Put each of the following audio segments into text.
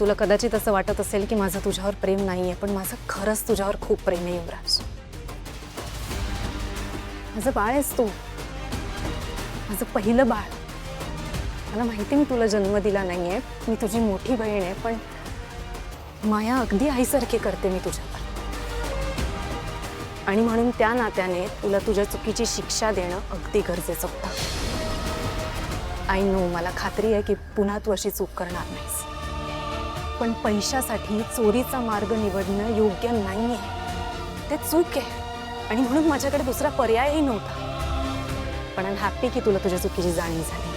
तुला कदाचित असं वाटत असेल की माझं तुझ्यावर प्रेम नाहीये, पण माझं खरंच तुझ्यावर खूप प्रेम आहे युवराज. माझं बाळ आहेस तू, माझं पहिलं बाळ. मला माहिती मी तुला जन्म दिला नाहीये, मी तुझी मोठी बहीण आहे, पण माया अगदी आईसारखी करते मी तुझ्यावर. आणि म्हणून त्या नात्याने तुला तुझ्या चुकीची शिक्षा देणं अगदी गरजेचं होतं. आय नो, मला खात्री आहे की पुन्हा तू अशी चूक करणार नाहीस, पण पैशासाठी चोरीचा मार्ग निवडणं योग्य नाहीये. ते चूक आहे आणि म्हणून माझ्याकडे दुसरा पर्यायही नव्हता. पण आय एम हॅपी की तुला तुझ्या चुकीची जाणीव झाली.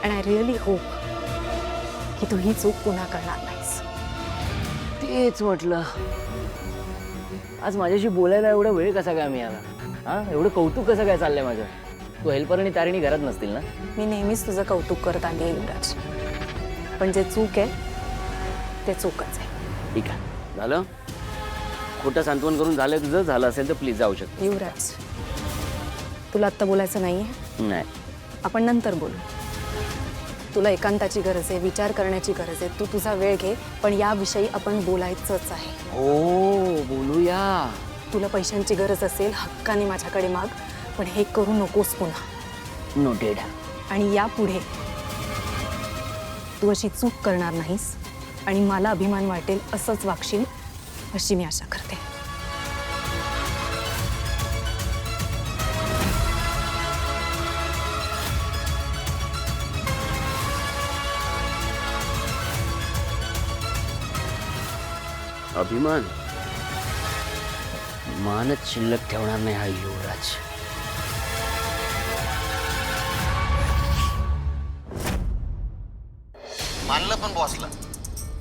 अँड आय रिअली होप की तू ही चूक पुन्हा करणार नाहीस. तेच म्हटलं, आज माझ्याशी बोलायला एवढा वेळ कसा काय मिळाला? हा, एवढं कौतुक कसं काय चाललंय माझं? तू हेल्पर आणि तारिणी घरात नसतील ना? मी नेहमीच तुझं कौतुक करत आली आहे युवराज, पण जे चूक आहे ते चूकच आहे. ठीक आहे, झालं. खोटं सांत्वन करून झालं तुझं. झालं असेल तर प्लीज जाऊ शकतो. युवराज, तुला आत्ता बोलायचं नाहीये, नाही, आपण नंतर बोलू. तुला एकांताची गरज आहे, विचार करण्याची गरज आहे. तू तुझा वेळ घे, पण याविषयी आपण बोलायचंच आहे. हो, बोलूया. तुला पैशांची गरज असेल, हक्काने माझ्याकडे माग, पण हे करू नकोस पुन्हा. नोटेड. आणि यापुढे तू अशी चूक करणार नाहीस आणि मला अभिमान वाटेल असंच वागशील अशी मी आशा करते. अभिमान मानच शिल्लक ठेवणार नाही हा युवराज. मानलं पण बॉसला.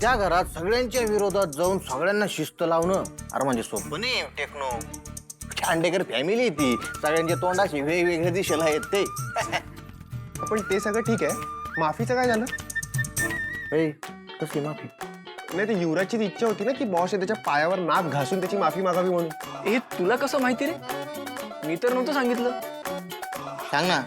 त्या घरात सगळ्यांच्या विरोधात जाऊन सगळ्यांना शिस्त लावणं अरे म्हणजे सोपं नाही टेक्नो. खांडेकर फॅमिली आहे ती, सगळ्यांच्या तोंडाशी वेगवेगळे दिशेला आहेत ते. पण ते सगळं ठीक आहे, माफीचं काय झालं? ए, कसली माफी? नाही, ते युवराजची इच्छा होती ना की बॉस त्याच्या पायावर नाक घासून त्याची माफी मागावी म्हणून. हे तुला कसं माहिती रे? मी तर नव्हतं सांगितलं. सांग ना.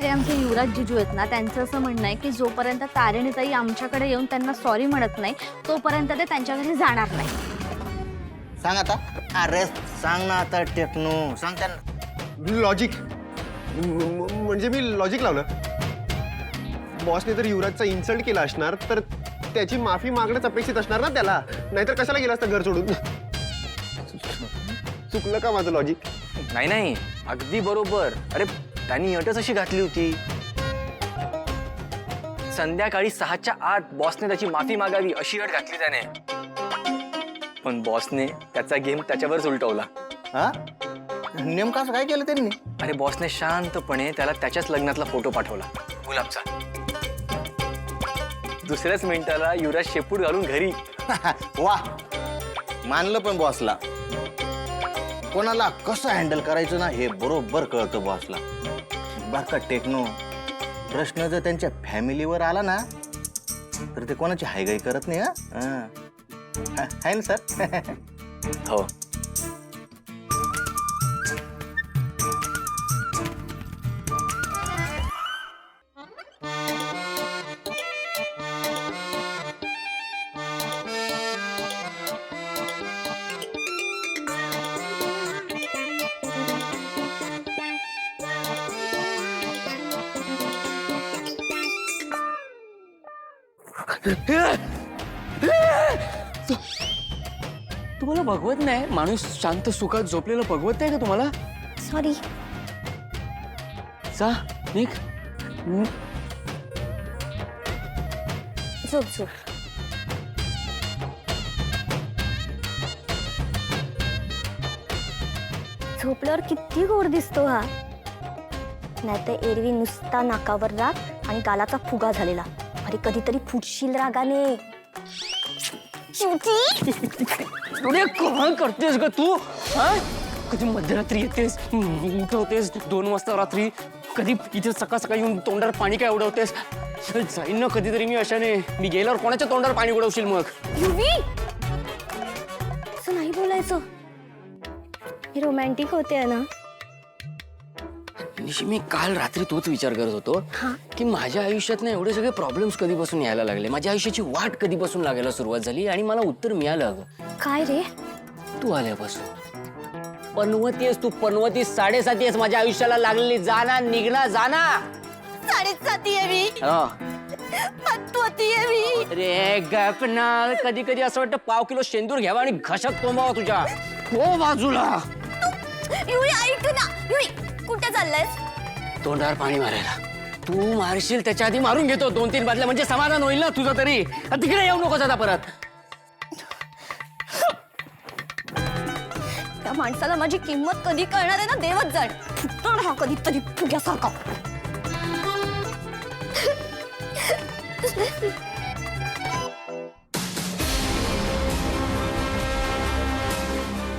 हे आमचे युवराज जिजू आहेत ना, त्यांचं असं म्हणणं आहे की जोपर्यंत तारिणीताई आमच्याकडे येऊन त्यांना सॉरी म्हणत नाही तोपर्यंत ते त्यांच्या घरी जाणार नाही. सांग आता. अरे सांग ना आता टेक्नो, सांग त्यांना. लॉजिक म्हणजे मी लॉजिक लावलं. बॉसने जर युवराजचा इन्सल्ट केला असणार तर त्याची माफी मागणंच अपेक्षित असणार ना त्याला, नाहीतर कशाला गेला असता घर सोडून. चुकलं का माझं लॉजिक? नाही नाही, अगदी बरोबर. अरे त्यांनी अटच अशी घातली होती, संध्याकाळी 6च्या आत बॉसने त्याची माफी मागावी अशी अट घातली त्याने. पण बॉसने त्याचा गेम त्याच्यावरच उलटवला. हा, नेमकं असं काय केलं त्यांनी? अरे बॉसने शांतपणे त्याला त्याच्याच लग्नातला फोटो पाठवला, गुलाबचा. दुसऱ्याच मिनिटाला युवराज शेपूट घालून घरी. वा, मानलं पण बॉसला. कोणाला कसं हँडल करायचं ना हे बरोबर कळतं बॉसला. बरं का टेक्नो, प्रश्न जर त्यांच्या फॅमिलीवर आला ना तर ते कोणाची हायगाई करत नाही. हा, आहे ना सर? हो. तुम्हाला भगवत नाही? माणूस शांत सुखात झोपलेलं भगवत नाही का तुम्हाला? सॉरी. जा निघ. झोप झोप. झोपल्यावर किती गोड दिसतो हा. नाहीतर एरवी नुसता नाकावर राग आणि गालाचा फुगा झालेला. अरे कधीतरी फुटशील रागाने. काय करतेस ग तू? कधी मध्यरात्री येतेस, उठवतेस 2 वाजता रात्री, कधी इथे सकाळ सकाळी येऊन तोंडावर पाणी काय उडवतेस? जाईन ना कधीतरी मी अशाने. मी गेल्यावर कोणाच्या तोंडावर पाणी उडवशील मग? युवी, असं नाही बोलायचं. हे रोमॅन्टिक होते ना. निशी, मी काल रात्री तोच विचार करत होतो की माझ्या आयुष्यात ना एवढे सगळे प्रॉब्लेम्स कधीपासून यायला लागले, माझ्या आयुष्याची वाट कधीपासून लागायला सुरुवात झाली, आणि मला उत्तर मिळालं अगं काय रे? तू आल्यापासून. पनवती आहेस तू, पनवती 7.5 आहेस माझ्या आयुष्याला लागलेली. जाना निघना जाना. 7.5 आहे मी. मी. अरे गपना, कधी कधी असं वाटतं पाव किलो शेंदूर घ्यावा आणि घशात कोंबावा तुझ्या. हो बाजूला. युरी ऐक ना. युरी कुठे चाललायस? तोंडावर पाणी मारायला. तू मारशील त्याच्या आधी मारून घेतो 2-3 बाटल्या, म्हणजे समाधान होईल ना तुझं तरी. तिकडे येऊ नकोस आता परत. त्या माणसाला माझी किंमत कधी कळणार आहे ना देवच जाण. फुटणार हा कधीतरी फुग्यासारखा.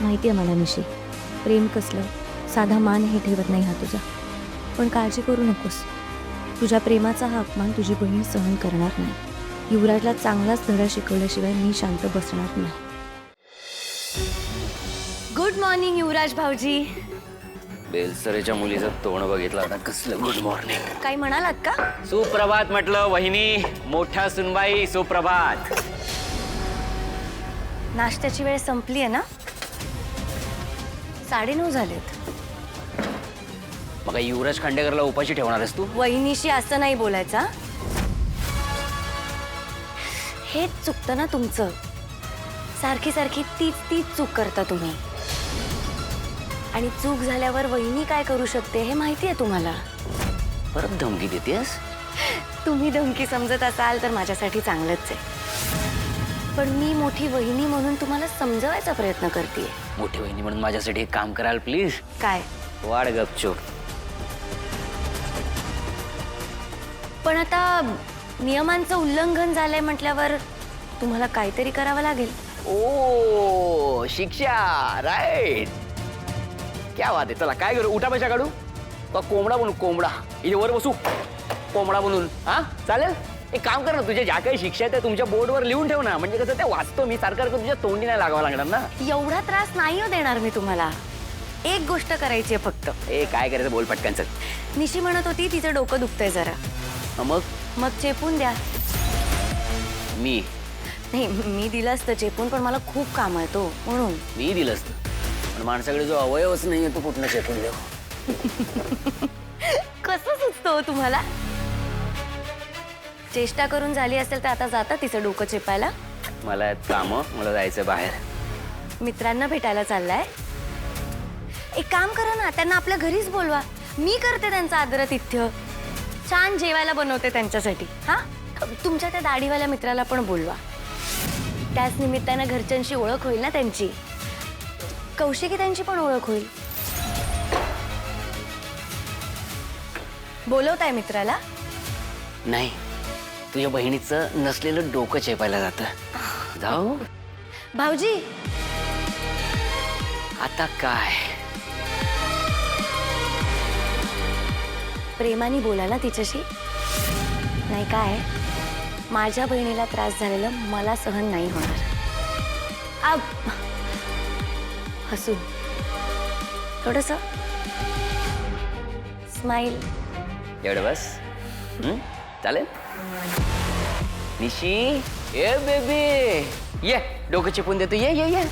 माहिती आहे मला निशी, प्रेम कसलं साधा मान हे ठेवत नाही हा तुझा. पण काळजी करू नकोस, तुझ्या प्रेमाचा हा अपमान तुझी बहीण सहन करणार नाही. युवराजला चांगलाच धडा शिकवल्याशिवाय मी शांत बसणार नाही. गुड मॉर्निंग युवराज भाऊजी. बेलसरेच्या मुलीचं तोंड बघितलं आता कसलं गुड मॉर्निंग. काही म्हणालात का? सुप्रभात म्हटलं वहिनी, मोठ्या सुनबाई सुप्रभात. नाश्त्याची वेळ संपली आहे ना? 9:30 झालेत. मग युवराज खांडेकरला उपाशी ठेवणार आहेस तू? वहिनीशी असं नाही बोलायचा. हेच चुकतं ना तुमचं. सारखी सारखी तीच चूक करता तुम्ही. आणि चूक झाल्यावर वहिनी काय करू शकते हे माहिती आहे तुम्हाला. परत धमकी देतेस? तुम्ही धमकी समजत असाल तर माझ्यासाठी चांगलंच आहे. पण मी मोठी वहिनी म्हणून तुम्हाला समजवायचा प्रयत्न करते. मोठी वहिनी म्हणून माझ्यासाठी एक काम कराल प्लीज? काय? वाढ गपचूप. पण आता नियमांचं उल्लंघन झालंय म्हटल्यावर तुम्हाला काहीतरी करावं लागेल. ओ शिक्षा, राईट. क्या बात आहे. चला काय करू, उठा पैसा काढू का कोंबडा बनू? कोंबडा इथे वर बसू, कोंबडा बनून. हा चालेल. एक काम कर ना, तुझ्या ज्या काही शिक्षा आहेत त्या तुमच्या बोर्डवर लिहून ठेव ना, म्हणजे कसं ते वाचतो मी. सारखं तुझ्या तोंडी नाही लागावं लागणार ना. एवढा त्रास नाही हो देणार मी तुम्हाला. एक गोष्ट करायची आहे फक्त. ए काय करायचं बोल पटकन चल. निशी म्हणत होती तिचं डोकं दुखतंय जरा. मग चेपून द्या. मी नाही, मी दिलं असतं चेपून, पण मला खूप काम आहे तो म्हणून. मी दिलं असतं, पण माणसाकडे जो अवयवच नाही तो कुठनं चेपून देऊ? कसं सुचतो तुम्हाला? चेष्टा करून झाली असेल तर आता जाता तिचं डोकं चेपायला. मला आहेत कामं, मला जायचं बाहेर. मित्रांना भेटायला चाललाय? एक काम करा ना, त्यांना आपल्या घरीच बोलवा. मी करते त्यांचं आदरातिथ्य. छान जेवायला बनवते त्यांच्यासाठी. हा, तुमच्या त्या दाढीवाल्या मित्राला पण बोलवा. त्याच निमित्तानं घरच्यांशी ओळख होईल ना त्यांची. कौशिकी त्यांची पण ओळख होईल. बोलवताय मित्राला? नाही, तुझ्या बहिणीचं नसलेलं डोकं चेपायला जातं. जाऊ भाऊजी. आता काय? प्रेमाने बोला ना तिच्याशी. नाही काय, माझ्या बहिणीला त्रास झालेला मला सहन नाही होणार. हसून थोडंसं स्माइल. एवढं बस. चालेल. निशी, ए बेबी, ये डोकं चिपून देतो. ये ये ये.